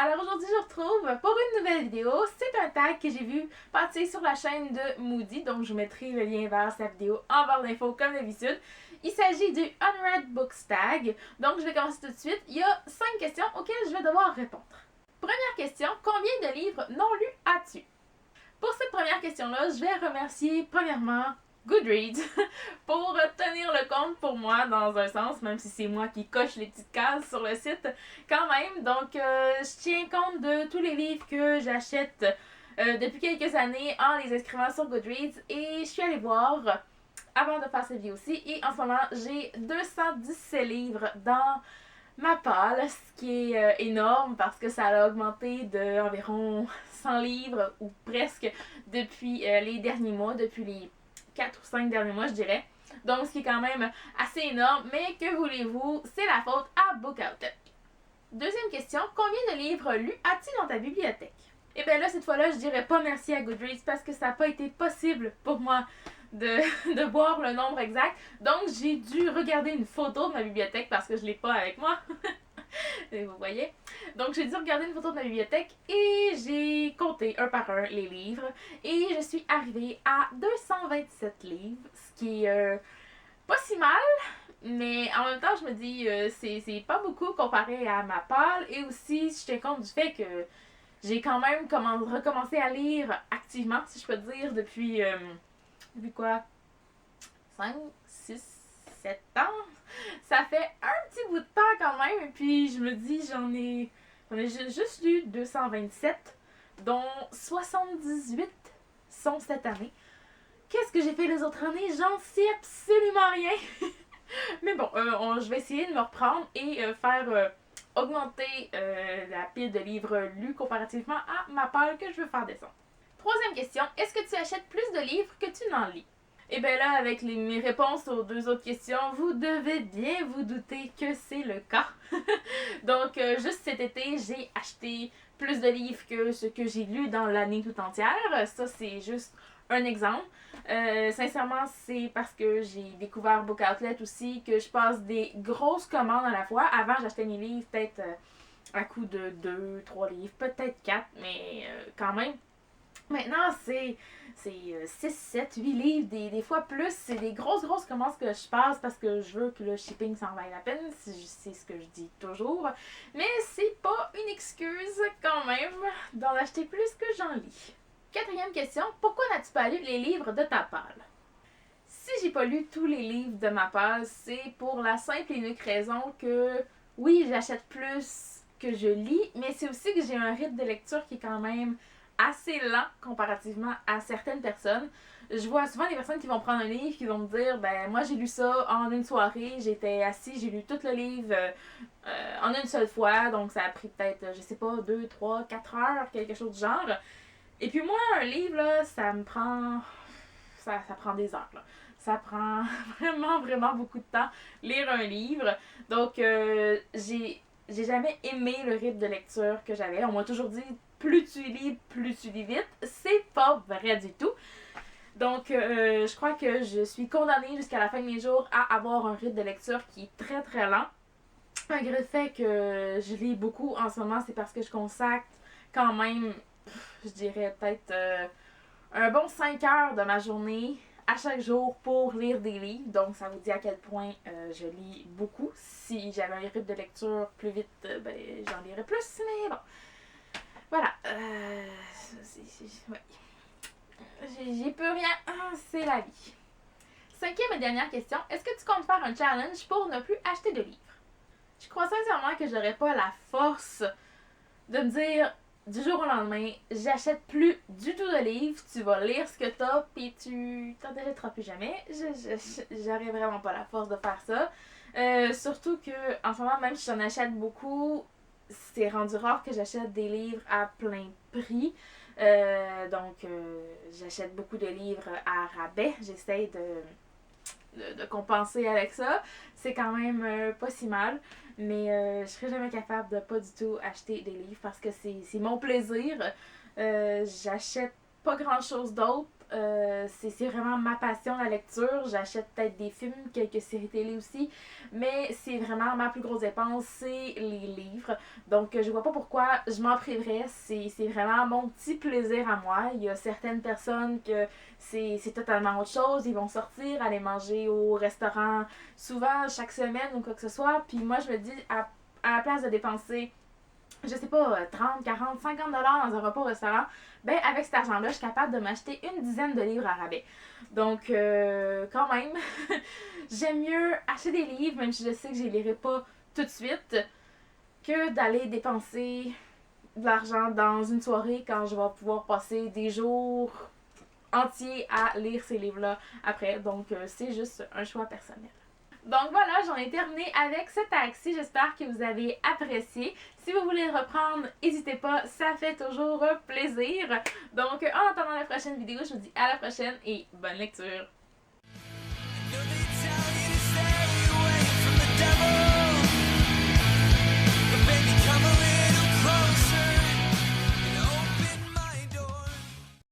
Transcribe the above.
Alors aujourd'hui je vous retrouve pour une nouvelle vidéo. C'est un tag que j'ai vu passer sur la chaîne de Moody, donc je vous mettrai le lien vers sa vidéo en barre d'infos comme d'habitude. Il s'agit du Unread Books tag, donc je vais commencer tout de suite. Il y a 5 questions auxquelles je vais devoir répondre. Première question, combien de livres non lus as-tu? Pour cette première question-là, je vais remercier premièrement Goodreads pour tenir le compte pour moi dans un sens, même si c'est moi qui coche les petites cases sur le site quand même. Donc, je tiens compte de tous les livres que j'achète depuis quelques années en les inscrivant sur Goodreads et je suis allée voir avant de faire cette vidéo-ci et en ce moment, j'ai 217 livres dans ma palle, ce qui est énorme parce que ça a augmenté d'environ 100 livres ou presque depuis les derniers mois, depuis les 4 ou 5 derniers mois, je dirais. Donc, ce qui est quand même assez énorme, mais que voulez-vous, c'est la faute à Book Outlet. Deuxième question, combien de livres lus as-tu dans ta bibliothèque? Et bien là, cette fois-là, je dirais pas merci à Goodreads parce que ça n'a pas été possible pour moi de voir le nombre exact. Donc, j'ai dû regarder une photo de ma bibliothèque parce que je l'ai pas avec moi. Vous voyez? Donc, j'ai dû regarder une photo de ma bibliothèque et j'ai compté un par un les livres. Et je suis arrivée à 227 livres, ce qui est pas si mal. Mais en même temps, je me dis, c'est pas beaucoup comparé à ma palle. Et aussi, je tiens compte du fait que j'ai quand même recommencé à lire activement, si je peux dire, depuis quoi? 5, 6, 7 ans? Ça fait un petit bout de temps quand même. Et puis je me dis, j'en ai juste lu 227, dont 78 sont cette année. Qu'est-ce que j'ai fait les autres années? J'en sais absolument rien. Mais bon, je vais essayer de me reprendre et faire augmenter la pile de livres lus comparativement à ma palle que je veux faire descendre. Troisième question, est-ce que tu achètes plus de livres que tu n'en lis? Et bien là, avec mes réponses aux deux autres questions, vous devez bien vous douter que c'est le cas. Donc, juste cet été, j'ai acheté plus de livres que ce que j'ai lu dans l'année tout entière. Ça, c'est juste un exemple. Sincèrement, c'est parce que j'ai découvert Book Outlet aussi, que je passe des grosses commandes à la fois. Avant, j'achetais mes livres peut-être à coup de 2, 3 livres, peut-être 4, mais quand même. Maintenant, c'est 6, 7, 8 livres, des fois plus. C'est des grosses commandes que je passe parce que je veux que le shipping s'en vaille la peine. C'est ce que je dis toujours. Mais c'est pas une excuse quand même d'en acheter plus que j'en lis. Quatrième question, pourquoi n'as-tu pas lu les livres de ta palle? Si j'ai pas lu tous les livres de ma palle, c'est pour la simple et unique raison que oui, j'achète plus que je lis, mais c'est aussi que j'ai un rythme de lecture qui est quand même assez lent comparativement à certaines personnes. Je vois souvent des personnes qui vont prendre un livre, qui vont me dire, ben moi j'ai lu ça en une soirée, j'étais assis, j'ai lu tout le livre en une seule fois, donc ça a pris peut-être, je sais pas, 2, 3, 4 heures, quelque chose du genre. Et puis moi, un livre, là, ça me prend... Ça prend des heures, là. Ça prend vraiment beaucoup de temps lire un livre. Donc, j'ai jamais aimé le rythme de lecture que j'avais. On m'a toujours dit, plus tu lis vite. C'est pas vrai du tout. Donc, je crois que je suis condamnée jusqu'à la fin de mes jours à avoir un rythme de lecture qui est très lent. Malgré le fait que je lis beaucoup en ce moment, c'est parce que je consacre quand même, je dirais peut-être un bon 5 heures de ma journée à chaque jour pour lire des livres. Donc, ça vous dit à quel point je lis beaucoup. Si j'avais un rythme de lecture plus vite, ben, j'en lirais plus. Mais bon, voilà. Ouais. J'y peux rien. C'est la vie. Cinquième et dernière question. Est-ce que tu comptes faire un challenge pour ne plus acheter de livres? Je crois sincèrement que j'aurais pas la force de me dire du jour au lendemain, j'achète plus du tout de livres, tu vas lire ce que t'as, puis tu t'en achèteras plus jamais. J'aurais vraiment pas la force de faire ça. Surtout que, en ce moment, même si j'en achète beaucoup, c'est rendu rare que j'achète des livres à plein prix. Donc, j'achète beaucoup de livres à rabais. J'essaye de compenser avec ça. C'est quand même pas si mal. Mais je serais jamais capable de pas du tout acheter des livres parce que c'est mon plaisir. J'achète pas grand chose d'autre. C'est vraiment ma passion, la lecture. J'achète peut-être des films, quelques séries télé aussi, mais c'est vraiment ma plus grosse dépense, c'est les livres. Donc, je vois pas pourquoi je m'en priverais. C'est vraiment mon petit plaisir à moi. Il y a certaines personnes que c'est totalement autre chose. Ils vont sortir, aller manger au restaurant souvent, chaque semaine ou quoi que ce soit. Puis moi, je me dis, à la place de dépenser je sais pas, 30, 40, 50 dollars dans un repas au restaurant, ben avec cet argent-là, je suis capable de m'acheter une dizaine de livres à rabais. Donc, quand même, j'aime mieux acheter des livres, même si je sais que je les lirai pas tout de suite, que d'aller dépenser de l'argent dans une soirée quand je vais pouvoir passer des jours entiers à lire ces livres-là après. Donc, c'est juste un choix personnel. Donc voilà, j'en ai terminé avec ce taxi. J'espère que vous avez apprécié. Si vous voulez le reprendre, n'hésitez pas, ça fait toujours plaisir. Donc en attendant la prochaine vidéo, je vous dis à la prochaine et bonne lecture.